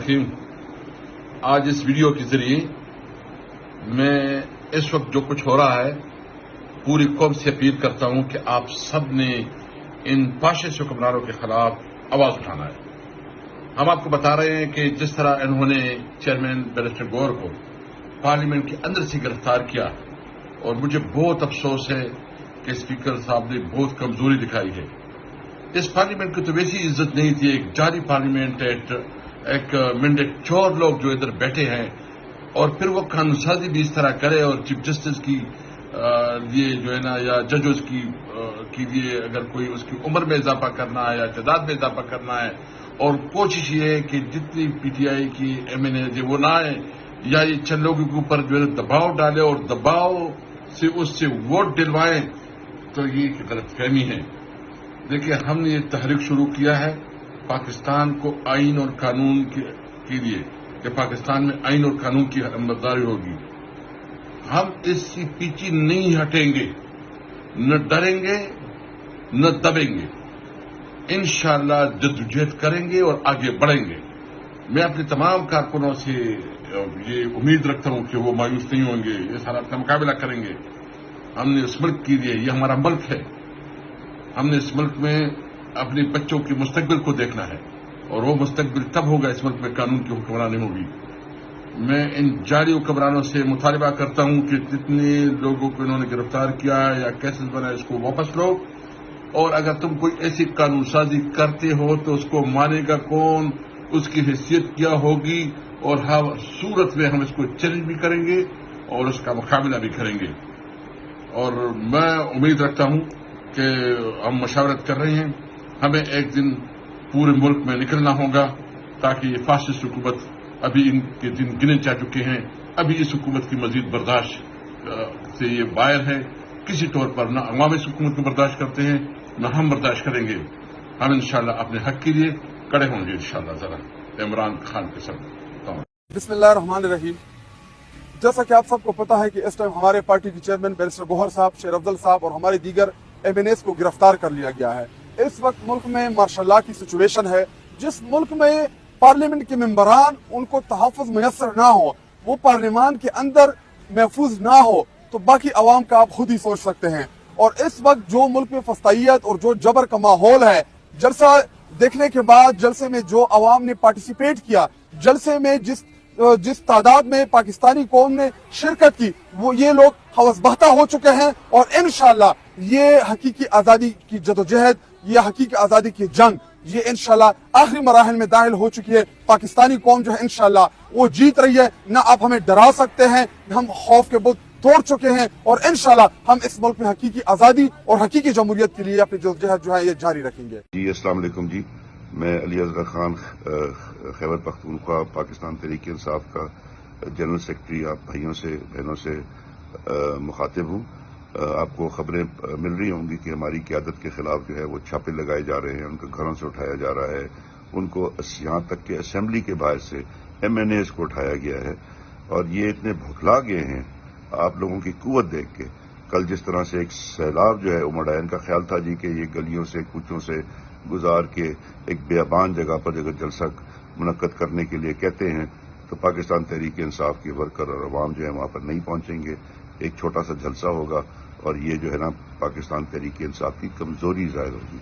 الرحیم. آج اس ویڈیو کے ذریعے میں اس وقت جو کچھ ہو رہا ہے پوری قوم سے اپیل کرتا ہوں کہ آپ سب نے ان فاشسٹ حکمرانوں کے خلاف آواز اٹھانا ہے. ہم آپ کو بتا رہے ہیں کہ جس طرح انہوں نے چیئرمین بیرسٹر گور کو پارلیمنٹ کے اندر سے گرفتار کیا اور مجھے بہت افسوس ہے کہ اسپیکر صاحب نے بہت کمزوری دکھائی ہے. اس پارلیمنٹ کی تو ویسی عزت نہیں تھی. ایک جاری پارلیمنٹ ہے, ایک منڈے چور لوگ جو ادھر بیٹھے ہیں اور پھر وہ قانون سازی بھی اس طرح کرے اور چیف جسٹس کی لیے جو ہے نا یا ججز کی لیے اگر کوئی اس کی عمر میں اضافہ کرنا ہے یا تعداد میں اضافہ کرنا ہے اور کوشش یہ ہے کہ جتنی پی ٹی آئی کی ایم این اے وہ نہ آئے یا یہ چند لوگوں کے اوپر جو ہے دباؤ ڈالے اور دباؤ سے اس سے ووٹ دلوائیں, تو یہ ایک غلط فہمی ہے. دیکھیے, ہم نے یہ تحریک شروع کیا ہے پاکستان کو آئین اور قانون کے لیے کہ پاکستان میں آئین اور قانون کی حکمرانی ہوگی. ہم اس سے پیچھے نہیں ہٹیں گے, نہ ڈریں گے نہ دبیں گے. انشاءاللہ جدوجہد کریں گے اور آگے بڑھیں گے. میں اپنے تمام کارکنوں سے یہ امید رکھتا ہوں کہ وہ مایوس نہیں ہوں گے, اس حالات کا مقابلہ کریں گے. ہم نے اس ملک کے لیے, یہ ہمارا ملک ہے, ہم نے اس ملک میں اپنے بچوں کے مستقبل کو دیکھنا ہے اور وہ مستقبل تب ہوگا اس ملک میں قانون کی حکمرانی ہوگی. میں ان جاری حکمرانوں سے مطالبہ کرتا ہوں کہ جتنے لوگوں کو انہوں نے گرفتار کیا ہے یا کیسز بنا اس کو واپس لو, اور اگر تم کوئی ایسی قانون سازی کرتے ہو تو اس کو مانے گا کون, اس کی حیثیت کیا ہوگی, اور ہر صورت میں ہم اس کو چیلنج بھی کریں گے اور اس کا مقابلہ بھی کریں گے. اور میں امید رکھتا ہوں کہ ہم مشاورت کر رہے ہیں, ہمیں ایک دن پورے ملک میں نکلنا ہوگا تاکہ یہ فاسسٹ حکومت, ابھی ان کے دن گنے جا چکے ہیں, ابھی اس حکومت کی مزید برداشت سے یہ باہر ہے. کسی طور پر نہ عوام اس حکومت کو برداشت کرتے ہیں نہ ہم برداشت کریں گے. ہم انشاءاللہ اپنے حق کے لیے کڑے ہوں گے انشاءاللہ. ذرا عمران خان کے ساتھ بسم اللہ الرحمن الرحیم. جیسا کہ آپ سب کو پتا ہے کہ اس ٹائم ہمارے پارٹی کے چیئرمین بیرسٹر گوہر صاحب, شیر افضل صاحب اور ہمارے دیگر ایم این ایز کو گرفتار کر لیا گیا ہے. اس وقت ملک میں مارشل لا کی سچویشن ہے. جس ملک میں پارلیمنٹ کے ممبران ان کو تحفظ میسر نہ ہو, وہ پارلیمان کے اندر محفوظ نہ ہو, تو باقی عوام کا آپ خود ہی سوچ سکتے ہیں. اور اس وقت جو ملک میں فسطائیت اور جو جبر کا ماحول ہے, جلسہ دیکھنے کے بعد جلسے میں جو عوام نے پارٹیسپیٹ کیا, جلسے میں جس تعداد میں پاکستانی قوم نے شرکت کی, وہ یہ لوگ ہوس بہتا ہو چکے ہیں. اور انشاءاللہ یہ حقیقی آزادی کی جدوجہد, یہ حقیقی آزادی کی جنگ, یہ انشاءاللہ آخری مراحل میں داخل ہو چکی ہے. پاکستانی قوم جو ہے انشاءاللہ وہ جیت رہی ہے. نہ آپ ہمیں ڈرا سکتے ہیں, ہم خوف کے بت توڑ چکے ہیں اور انشاءاللہ ہم اس ملک میں حقیقی آزادی اور حقیقی جمہوریت کے لیے اپنی جدوجہد جو ہے یہ جاری رکھیں گے. جی السلام علیکم. جی میں علی اصغر خان, خیبر پختونخوا پاکستان تحریک انصاف کا جنرل سیکرٹری آپ بھائیوں سے بہنوں سے مخاطب ہوں. آپ کو خبریں مل رہی ہوں گی کہ ہماری قیادت کے خلاف جو ہے وہ چھاپے لگائے جا رہے ہیں, ان کو گھروں سے اٹھایا جا رہا ہے, ان کو یہاں تک کہ اسمبلی کے باعث سے ایم این ایز کو اٹھایا گیا ہے. اور یہ اتنے بھکلا گئے ہیں آپ لوگوں کی قوت دیکھ کے. کل جس طرح سے ایک سیلاب جو ہے امڑ آیا, ان کا خیال تھا جی کہ یہ گلیوں سے کوچوں سے گزار کے ایک بیابان جگہ پر جگہ جلسہ منعقد کرنے کے لیے کہتے ہیں تو پاکستان تحریک انصاف کے ورکر اور عوام جو ہے وہاں پر نہیں پہنچیں گے. ایک چھوٹا سا جلسہ ہوگا اور یہ جو ہے نا پاکستان تحریک انصاف کی کمزوری ظاہر ہوگی.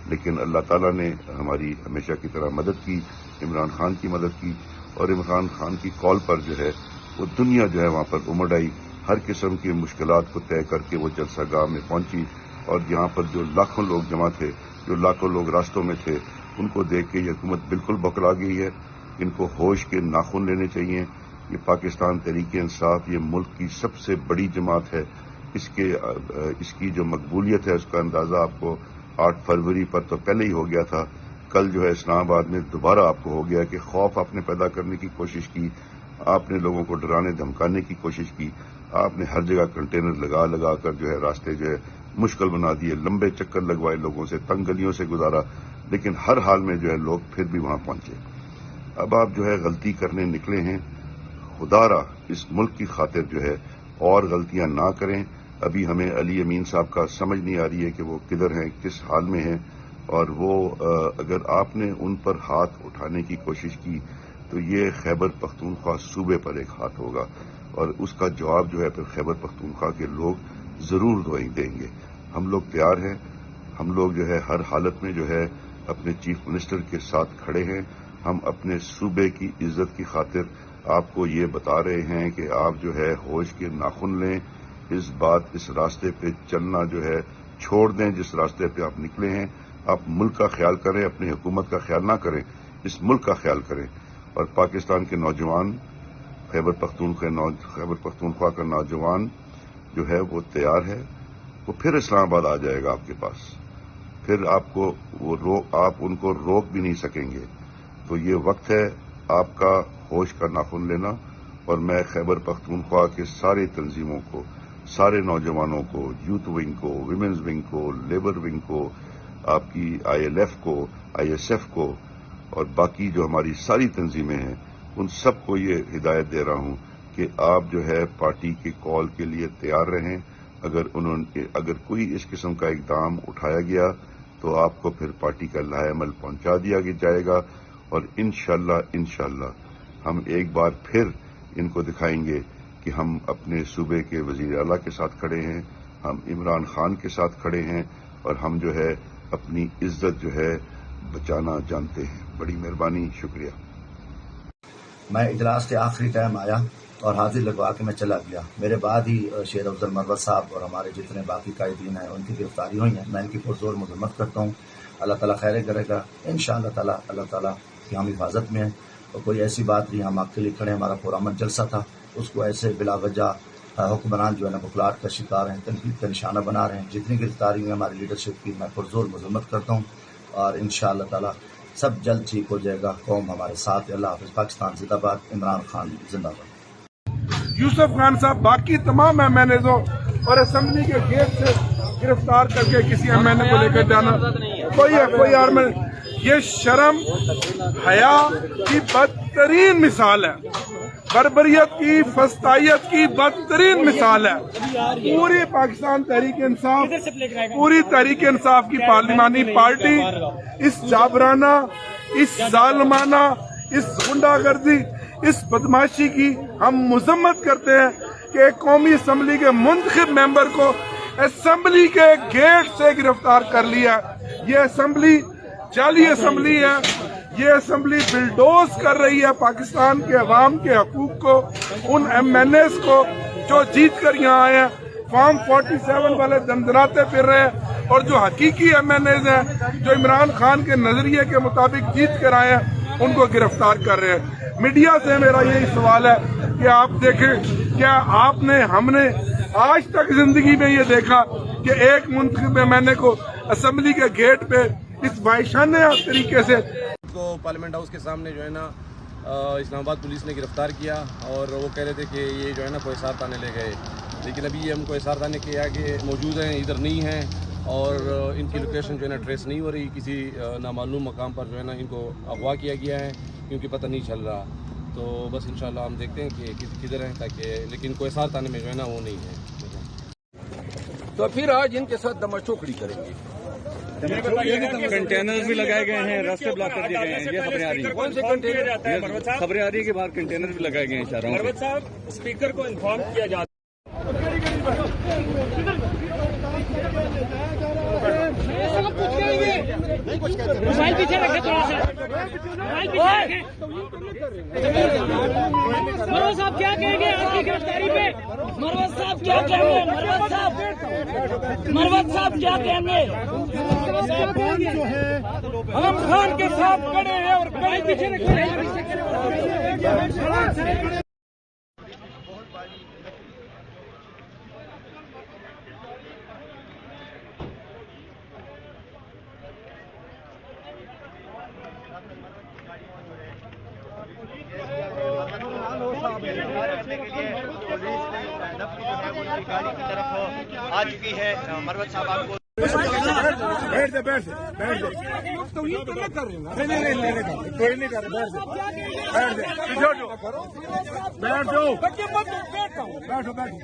لیکن اللہ تعالیٰ نے ہماری ہمیشہ کی طرح مدد کی, عمران خان کی مدد کی, اور عمران خان کی کال پر جو ہے وہ دنیا جو ہے وہاں پر امڑ آئی. ہر قسم کی مشکلات کو طے کر کے وہ جلسہ گاہ میں پہنچی, اور یہاں پر جو لاکھوں لوگ جمع تھے, جو لاکھوں لوگ راستوں میں تھے, ان کو دیکھ کے یہ حکومت بالکل بکلا گئی ہے. ان کو ہوش کے ناخن لینے چاہیے. یہ پاکستان تحریک انصاف یہ ملک کی سب سے بڑی جماعت ہے. اس کی جو مقبولیت ہے اس کا اندازہ آپ کو 8 فروری پر تو پہلے ہی ہو گیا تھا. کل جو ہے اسلام آباد میں دوبارہ آپ کو ہو گیا کہ خوف آپ نے پیدا کرنے کی کوشش کی, آپ نے لوگوں کو ڈرانے دھمکانے کی کوشش کی, آپ نے ہر جگہ کنٹینر لگا لگا کر جو ہے راستے جو ہے مشکل بنا دیے, لمبے چکر لگوائے لوگوں سے, تنگ گلیوں سے گزارا, لیکن ہر حال میں جو ہے لوگ پھر بھی وہاں پہنچے. اب آپ جو ہے غلطی کرنے نکلے ہیں, خدا را اس ملک کی خاطر جو ہے اور غلطیاں نہ کریں. ابھی ہمیں علی امین صاحب کا سمجھ نہیں آ رہی ہے کہ وہ کدھر ہیں, کس حال میں ہیں, اور وہ اگر آپ نے ان پر ہاتھ اٹھانے کی کوشش کی تو یہ خیبر پختونخوا صوبے پر ایک ہاتھ ہوگا، اور اس کا جواب جو ہے پھر خیبر پختونخوا کے لوگ ضرور دیں گے۔ ہم لوگ تیار ہیں، ہم لوگ جو ہے ہر حالت میں جو ہے اپنے چیف منسٹر کے ساتھ کھڑے ہیں۔ ہم اپنے صوبے کی عزت کی خاطر آپ کو یہ بتا رہے ہیں کہ آپ جو ہے ہوش کے ناخن لیں، اس راستے پہ چلنا جو ہے چھوڑ دیں جس راستے پہ آپ نکلے ہیں۔ آپ ملک کا خیال کریں، اپنی حکومت کا خیال نہ کریں، اس ملک کا خیال کریں۔ اور پاکستان کے نوجوان، خیبر پختونخوا کا نوجوان جو ہے وہ تیار ہے، وہ پھر اسلام آباد آ جائے گا آپ کے پاس، پھر آپ ان کو روک بھی نہیں سکیں گے۔ تو یہ وقت ہے آپ کا ہوش کا ناخن لینا، اور میں خیبر پختونخوا کے ساری تنظیموں کو، سارے نوجوانوں کو، یوتھ ونگ کو، ویمنز ونگ کو، لیبر ونگ کو، آپ کی ILF کو، ISF کو، اور باقی جو ہماری ساری تنظیمیں ہیں، ان سب کو یہ ہدایت دے رہا ہوں کہ آپ جو ہے پارٹی کے کال کے لیے تیار رہیں۔ اگر کوئی اس قسم کا اقدام اٹھایا گیا تو آپ کو پھر پارٹی کا لائحہ عمل پہنچا دیا جائے گا، اور انشاءاللہ ہم ایک بار پھر ان کو دکھائیں گے کہ ہم اپنے صوبے کے وزیر اعلیٰ کے ساتھ کھڑے ہیں، ہم عمران خان کے ساتھ کھڑے ہیں، اور ہم جو ہے اپنی عزت جو ہے بچانا جانتے ہیں۔ بڑی مہربانی، شکریہ۔ میں اجلاس کے آخری ٹائم آیا اور حاضر لگوا کے میں چلا گیا۔ میرے بعد ہی شیر افضل مروت صاحب اور ہمارے جتنے باقی قائدین ہیں ان کی گرفتاری ہوئی ہیں۔ میں ان کی پرزور مذمت کرتا ہوں۔ اللہ تعالیٰ خیر کرے گا انشاءاللہ تعالیٰ۔ اللہ تعالیٰ کی ہم حفاظت میں ہیں، اور کوئی ایسی بات نہیں، ہم آپ کے لیے کھڑے ہیں۔ ہمارا پرامن جلسہ تھا، اس کو ایسے بلا وجہ حکمران جو ہے نا بخلاہٹ کا شکار ہیں، تنقید کا نشانہ بنا رہے ہیں۔ جتنی گرفتاری ہوئی ہماری لیڈرشپ کی، میں پرزور مذمت کرتا ہوں، اور انشاءاللہ تعالیٰ سب جلد ٹھیک ہو جائے گا۔ قوم ہمارے ساتھ ہے۔ اللہ حافظ۔ پاکستان زندہ باد۔ عمران خان زندہ باد۔ یوسف خان صاحب باقی تمام MNAs اور اسمبلی کے گیٹ سے گرفتار کر کے کسی MNA کو لے کر جانا کوئی یہ شرم حیا کی بدترین مثال ہے، بربریت کی، فسطائیت کی بدترین مثال ہے۔ پوری پاکستان پوری تحریک انصاف کی پارلیمانی پارٹی اس جابرانہ، اس ظالمانہ، اس غنڈہ گردی، اس بدماشی کی ہم مذمت کرتے ہیں کہ ایک قومی اسمبلی کے منتخب ممبر کو اسمبلی کے گیٹ سے گرفتار کر لیا۔ یہ اسمبلی جعلی اسمبلی ہے، یہ اسمبلی بلڈوز کر رہی ہے پاکستان کے عوام کے حقوق کو، ان MNAs کو جو جیت کر یہاں آئے ہیں، فارم 47 والے دندراتے پھر رہے ہیں، اور جو حقیقی MNAs ہیں جو عمران خان کے نظریے کے مطابق جیت کر آئے ہیں ان کو گرفتار کر رہے ہیں۔ میڈیا سے میرا یہی سوال ہے کہ آپ دیکھیں، کیا آپ نے، ہم نے آج تک زندگی میں یہ دیکھا کہ ایک منتخب MNA کو اسمبلی کے گیٹ پہ اس وحشیانہ طریقے سے کو پارلیمنٹ ہاؤس کے سامنے جو ہے نا اسلام آباد پولیس نے گرفتار کیا، اور وہ کہہ رہے تھے کہ یہ جو ہے نا کوہسار تھانے لے گئے، لیکن ابھی یہ ہم کوہسار تھانے کے آگے موجود ہیں، ادھر نہیں ہیں، اور ان کی لوکیشن جو ہے نا ٹریس نہیں ہو رہی۔ کسی نامعلوم مقام پر جو ہے نا ان کو اغوا کیا گیا ہے، کیونکہ پتہ نہیں چل رہا۔ تو بس انشاءاللہ ہم دیکھتے ہیں کہ کدھر ہیں، تاکہ لیکن کوہسار تھانے میں جو ہے نا وہ نہیں ہے۔ تو پھر آج ان کے ساتھ دما چوکڑی کریں گے۔ کنٹینر بھی لگائے گئے ہیں، راستے بلاک کر دیے گئے ہیں، یہ خبریں آ رہی ہیں۔ کون سے کنٹینر؟ خبریں آ رہی ہیں کہ باہر کنٹینر بھی لگائے گئے ہیں شہروں میں۔ مروت صاحب، اسپیکر کو انفارم کیا جاتا موبائل پیچھے رکھے تھوڑا سا، موبائل پیچھے رکھے۔ مروت صاحب کیا کہیں گے آپ کی گرفتاری پہ؟ مروت صاحب کیا کہیں گے؟ مروت صاحب کیا کہیں گے؟ ہم خان کے ساتھ کھڑے ہیں اور موبائل پیچھے رکھے۔ گاڑی کی طرف آ چکی ہے۔ مروت صاحب آپ کو بیٹھ جائے، بیٹھ جائے، بیٹھ جائے، کوئی نہیں کر رہے، بیٹھ جائے، بیٹھ جاؤ، بیٹھو، بیٹھو،